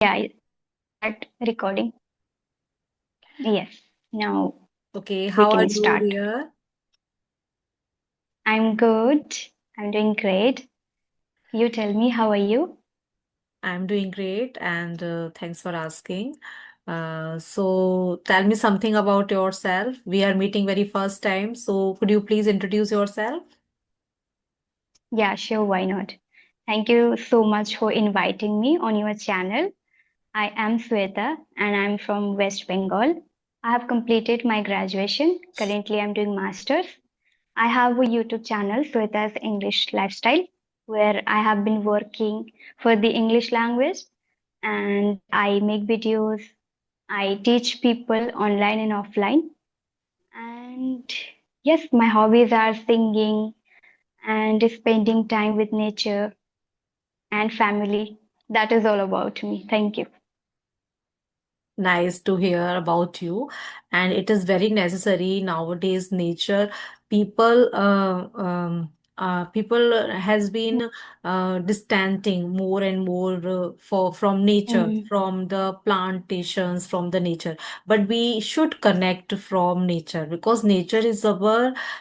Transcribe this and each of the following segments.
Yeah, start recording. Yes, now Okay, we how are can you start. here? I'm good. I'm doing great. You tell me, how are you? I'm doing great and thanks for asking. So tell me something about yourself. We are meeting very first time, so could you please introduce yourself? Yeah, sure, why not? Thank you so much for inviting me on your channel. I am Sweta and I'm from West Bengal. I have completed my graduation. Currently, I'm doing masters. I have a YouTube channel, Sweta's English Lifestyle, where I have been working for the English language and I make videos. I teach people online and offline. And yes, my hobbies are singing and spending time with nature and family. That is all about me. Thank you. Nice to hear about you. And it is very necessary nowadays. Nature, people has been distancing more and more from nature, Mhm. from the plantations, from the nature. But we should connect from nature because nature.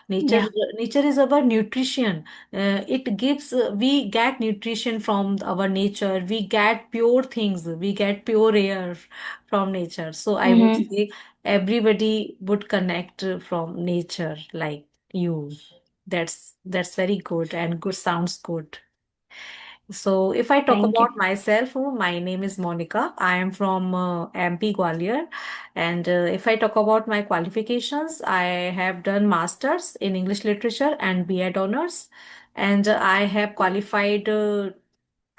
Yeah. Nature is our nutrition. It gives we get nutrition from our nature. We get pure things. We get pure air from nature. So I would Mm-hmm. say everybody would connect from nature like you. That's very good and good sounds good. So if I talk Thank you. about myself, my name is Monica. I am from MP Gwalior. And if I talk about my qualifications, I have done masters in English literature and B.Ed honors. And I have qualified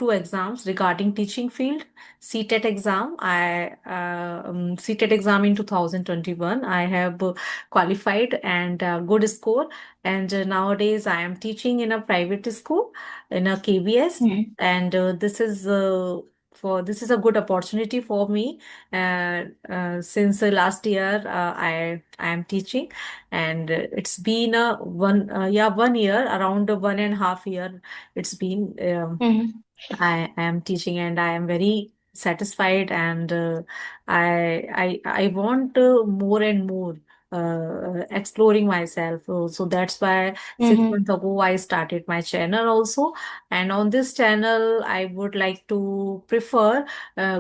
two exams regarding teaching field. CTET exam, CTET exam in 2021. I have qualified and good score. And nowadays I am teaching in a private school in a KBS, Mhm. and this is a good opportunity for me. Since last year, I am teaching, and it's been a 1 year, around 1.5 year. It's been. Mhm. I am teaching and I am very satisfied, and I want more and more exploring myself. So that's why six Mhm. months ago I started my channel also. And on this channel I would like to prefer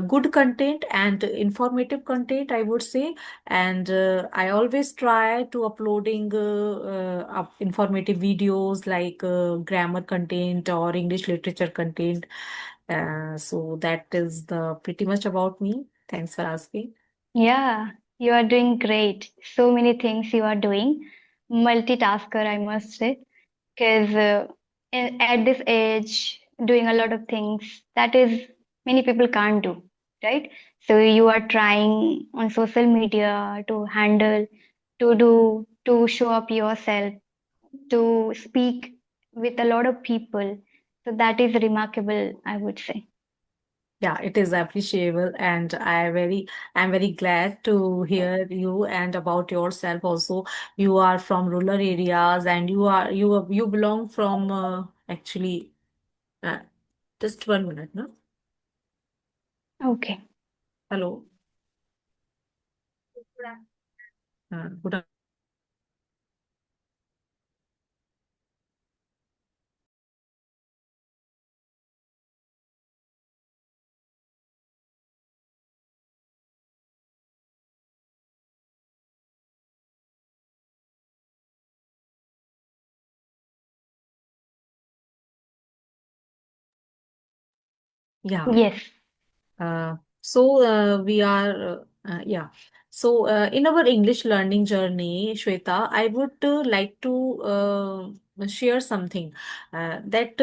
good content and informative content, I would say. And I always try to uploading informative videos like grammar content or English literature content. So that is the pretty much about me. Thanks for asking. Yeah, you are doing great. So many things you are doing. Multitasker, I must say. Because at this age, doing a lot of things that is many people can't do, right? So you are trying on social media to handle, to do, to show up yourself, to speak with a lot of people. So that is remarkable, I would say. Yeah, it is appreciable, and I'm very glad to hear you and about yourself also. You are from rural areas, and you belong from actually. Uh, just 1 minute, no? Okay. Hello. Good. Yeah. Yes. We are, yeah. So in our English learning journey, Shweta, I would like to share something that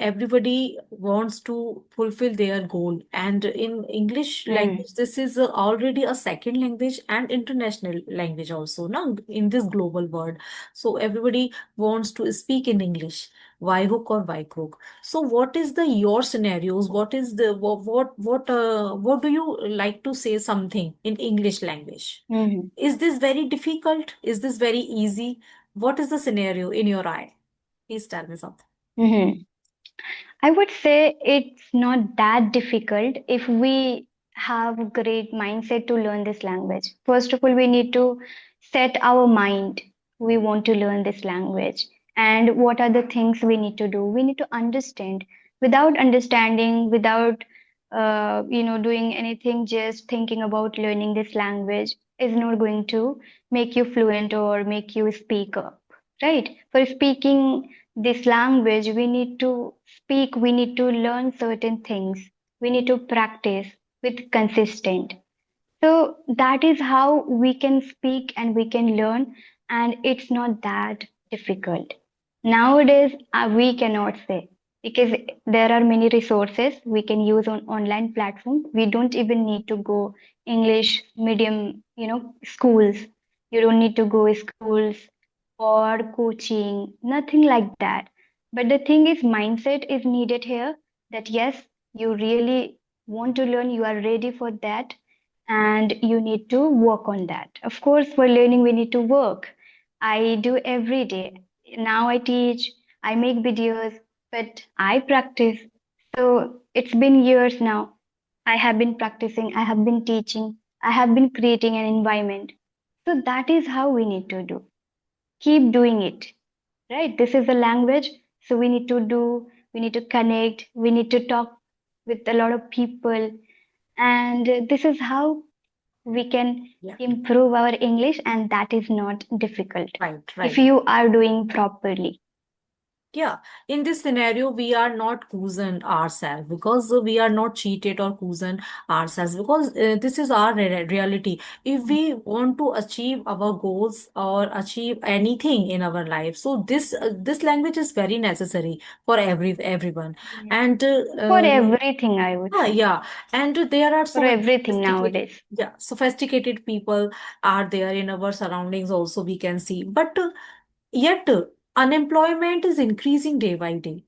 everybody wants to fulfill their goal. And in English Mm. language, this is already a second language and international language also, now in this global world. So everybody wants to speak in English. Why hook or why crook? So what is the your scenarios? What is the what do you like to say something in English language? Mhm. Is this very difficult? Is this very easy? What is the scenario in your eye? Please tell me something. Mhm. I would say it's not that difficult if we have great mindset to learn this language. First of all, we need to set our mind. We want to learn this language. And what are the things we need to do? We need to understand. Without understanding, without doing anything, just thinking about learning this language is not going to make you fluent or make you speak up, right? For speaking this language, we need to speak, we need to learn certain things, we need to practice with consistent. So that is how we can speak and we can learn, and it's not that difficult. Nowadays, we cannot say, because there are many resources we can use on online platform. We don't even need to go English medium, schools. You don't need to go schools or coaching, nothing like that. But the thing is, mindset is needed here, that yes, you really want to learn, you are ready for that, and you need to work on that. Of course, for learning, we need to work. I do every day. Now I teach, I make videos, but I practice. So it's been years now. I have been practicing, I have been teaching, I have been creating an environment. So that is how we need to do. Keep doing it, right? This is a language. So we need to do, we need to connect, we need to talk with a lot of people. And this is how we can Yeah. improve our English, and that is not difficult Right, if right. you are doing properly. Yeah, in this scenario, we are not cozen ourselves because we are not cheated or cozen ourselves because this is our reality. If we want to achieve our goals or achieve anything in our life, so this language is very necessary for everyone. Yeah. And For everything, I would yeah, say. yeah, and there are For so many everything sophisticated, nowadays. yeah, sophisticated people are there in our surroundings. Also, we can see, but yet unemployment is increasing day by day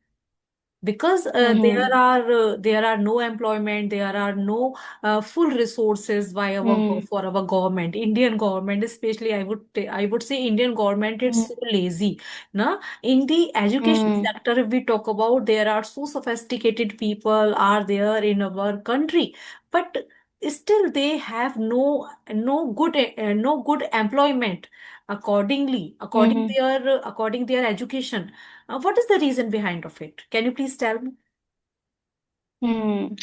because Mm-hmm. there are no employment, there are no full resources by Mm-hmm. for our government, Indian government especially. I would say Indian government is so lazy. Na? In the education Mm-hmm. sector, if we talk about, there are so sophisticated people are there in our country, but still they have no good employment Mm-hmm. according their education. What is the reason behind of it? Can you please tell me? Mm-hmm.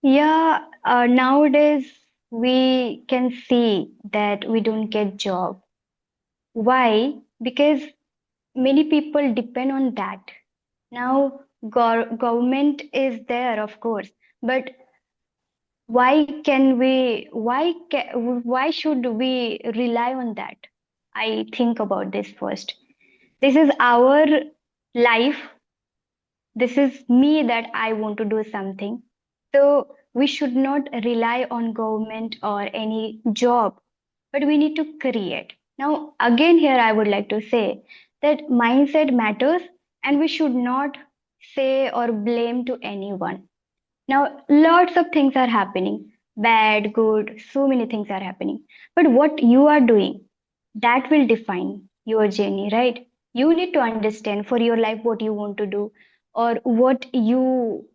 Yeah, nowadays we can see that we don't get job. Why? Because many people depend on that. Now, government is there, of course, but why should we rely on that? I think about this first. This is our life. This is me that I want to do something. So we should not rely on government or any job, but we need to create. Now, again, here I would like to say that mindset matters, and we should not say or blame to anyone. Now, lots of things are happening, bad, good, so many things are happening. But what you are doing, that will define your journey, right? You need to understand for your life what you want to do, or what you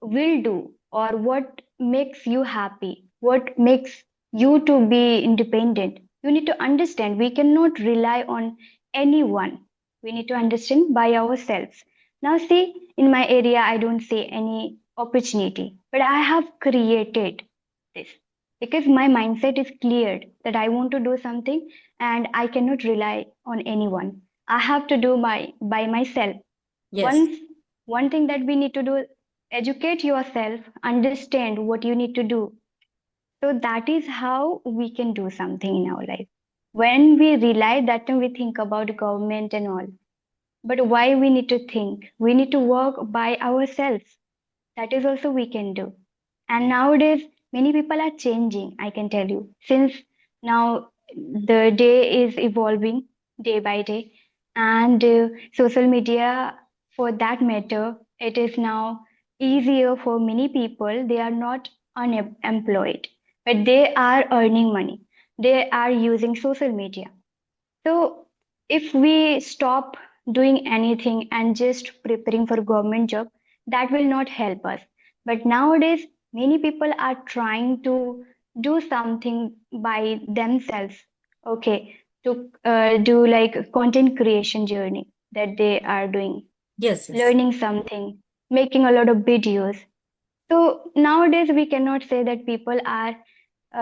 will do, or what makes you happy, what makes you to be independent. You need to understand. We cannot rely on anyone. We need to understand by ourselves. Now, see, in my area, I don't see any opportunity, but I have created this because my mindset is cleared that I want to do something and I cannot rely on anyone. I have to do my by myself. Yes. Once one thing that we need to do, educate yourself, understand what you need to do. So that is how we can do something in our life. When we rely that time we think about government and all. But why we need to think? We need to work by ourselves. That is also we can do. And nowadays many people are changing, I can tell you. Since now the day is evolving day by day, and social media, for that matter, it is now easier for many people. They are not unemployed, but they are earning money. They are using social media. So if we stop doing anything and just preparing for government job, that will not help us. But nowadays, Many people are trying to do something by themselves. Okay, to do like content creation journey that they are doing, Yes, yes. learning something, making a lot of videos. So nowadays we cannot say that people are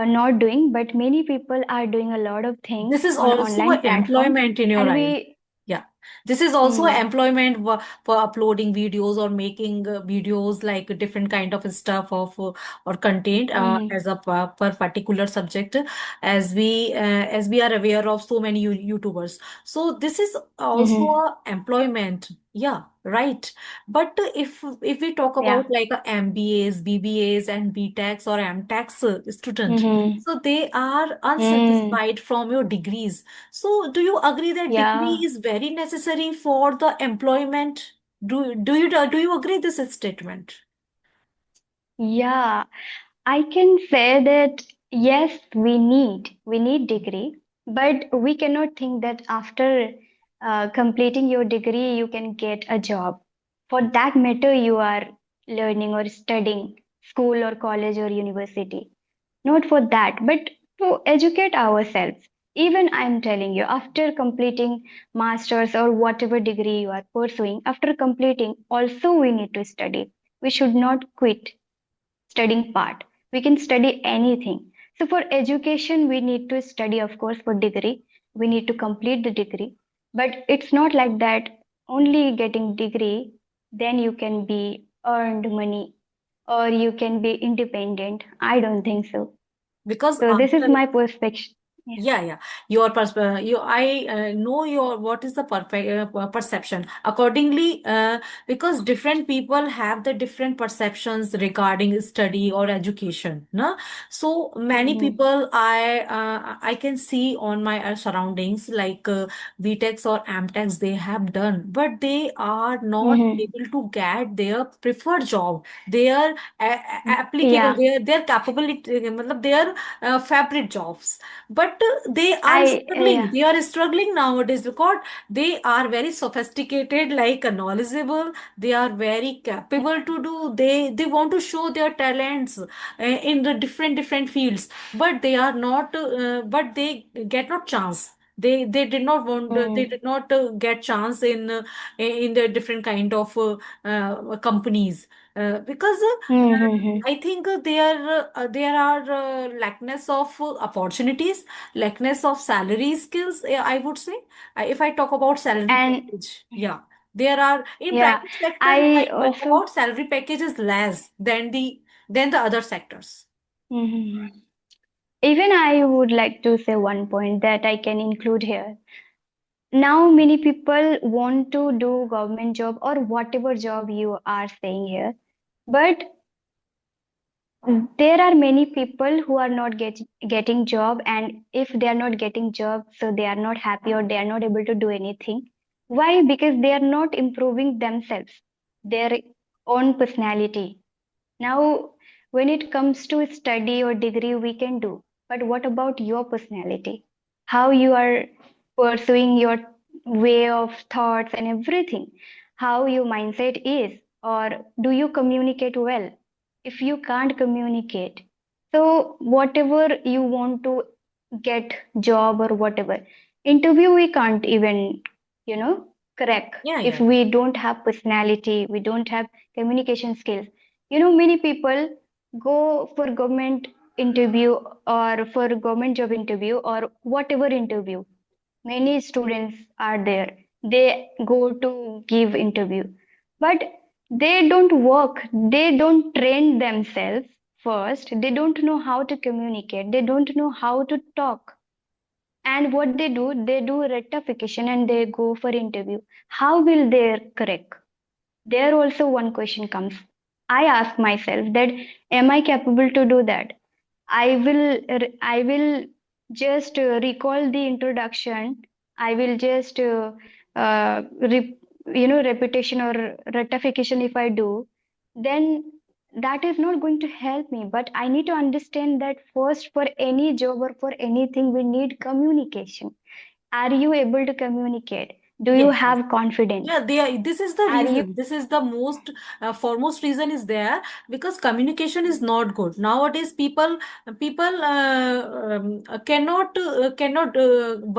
not doing, but many people are doing a lot of things This is on also online platform, employment in your and eyes. we. Yeah. This is also Hmm, employment for uploading videos or making videos like different kind of stuff of or content hmm, as a per particular subject as we are aware of so many YouTubers. So this is also hmm, a employment. Yeah, right. But if we talk yeah, about like a MBAs, BBAs and BTechs or MTechs student, hmm, so they are hmm, unsatisfied from your degrees. So do you agree that degree yeah, is very necessary for the employment? Do you agree this statement? yeah. I can say that yes, we need degree, but we cannot think that after completing your degree you can get a job. For that matter, you are learning or studying school or college or university. Not for that, but to educate ourselves. Even I'm telling you, after completing masters or whatever degree you are pursuing, after completing, also we need to study. We should not quit studying part. We can study anything. So for education, we need to study, of course, for degree. We need to complete the degree. But it's not like that only getting degree, then you can be earned money or you can be independent. I don't think so. Because So this is after my perspective. Yeah. yeah, yeah. Your you, I know your what is the perfect perception. Accordingly, because different people have the different perceptions regarding study or education. No? So many Mm-hmm. people I can see on my surroundings like BTechs or AmTechs they have done, but they are not Mm-hmm. able to get their preferred job. Their applicable, Yeah. their capability, matlab their favorite jobs, but they are struggling nowadays because they are very sophisticated, like knowledgeable, they are very capable to do, they want to show their talents in the different fields, but they are not but they get not chance. They did not want they Mm-hmm. did not get chance in the different kind of companies because Mm-hmm. I think there are lackness of opportunities, lackness of salary skills. I would say, if I talk about salary And package, yeah, there are in yeah, private sector. If I I talk also. about salary package is less than the other sectors. Mhm. Even I would like to say one point that I can include here. Now, many people want to do government job or whatever job you are saying here, but there are many people who are not getting job, and if they are not getting job, so they are not happy or they are not able to do anything. Why? Because they are not improving themselves, their own personality. Now, when it comes to study or degree, we can do. But what about your personality? How you are pursuing your way of thoughts and everything? How your mindset is? Or do you communicate well? If you can't communicate, so whatever you want to get job or whatever interview, we can't even, you know, crack Yeah, if yeah, we don't have personality, we don't have communication skills. Many people go for government interview or for government job interview or whatever interview. Many students are there. They go to give interview, but they don't work. They don't train themselves first. They don't know how to communicate. They don't know how to talk. And what they do rectification and they go for interview. How will they correct? There also one question comes. I ask myself that am I capable to do that? I will just recall the introduction. I will just repetition or rectification. If I do, then that is not going to help me. But I need to understand that first, for any job or for anything, we need communication. Are you able to communicate? Do you Yes, yes. have confidence? Yeah, they are, this is the Are you? reason. This is the most foremost reason is there because communication is not good. Nowadays, people cannot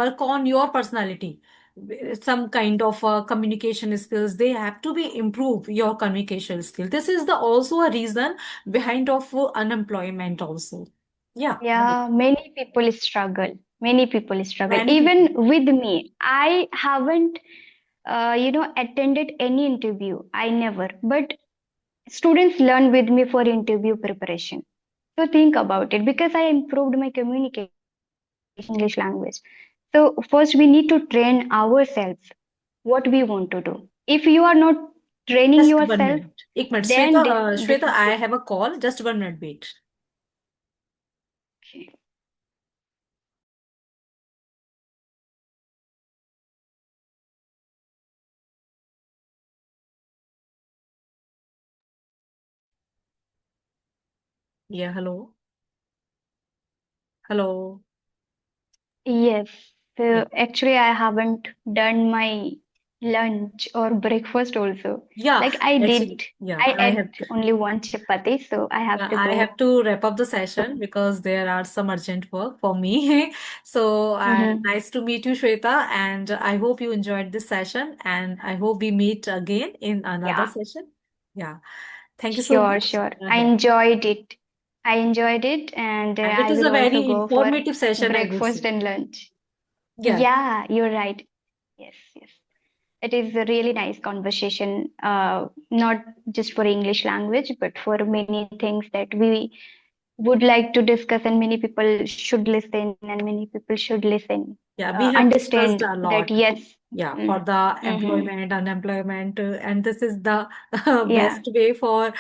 work on your personality. Some kind of communication skills. They have to be improve your communication skill. This is the also a reason behind of unemployment also. Yeah, right. Yeah, many people struggle. Many people struggle. Many people. Even with me, I haven't, attended any interview. I never. But students learn with me for interview preparation. So think about it because I improved my communication English language. So first we need to train ourselves what we want to do. If you are not training Just one yourself, minute. एक minute then Shweta, I difficult. have a call. Just 1 minute, wait. Yeah, hello. Hello. Yes. Yeah. So actually, I haven't done my lunch or breakfast also. Yeah, Like I actually, did, yeah, I I ate have only one chapati, so I have yeah, to I go. have to wrap up the session because there are some urgent work for me. So, Mm-hmm. nice to meet you, Shweta, and I hope you enjoyed this session, and I hope we meet again in another Yeah, session. Yeah, thank you so sure, much. sure. I Yeah, enjoyed it. I enjoyed it, and and it I is will a also very go for informative session, I would breakfast say. and lunch. Yeah, Yeah, you're right. Yes, yes. It is a really nice conversation, not just for English language, but for many things that we would like to discuss, and many people should listen, and many people should listen, yeah, we have discussed understand a that lot. yes. Yeah, for the Mm-hmm. employment, unemployment, and this is the Yeah. best way for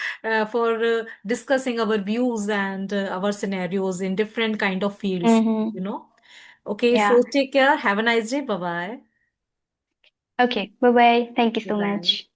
discussing our views and our scenarios in different kind of fields, Mm-hmm. you know. Okay, Yeah. so take care. Have a nice day. Bye bye. Okay. Bye bye. Thank you Bye so bye. much.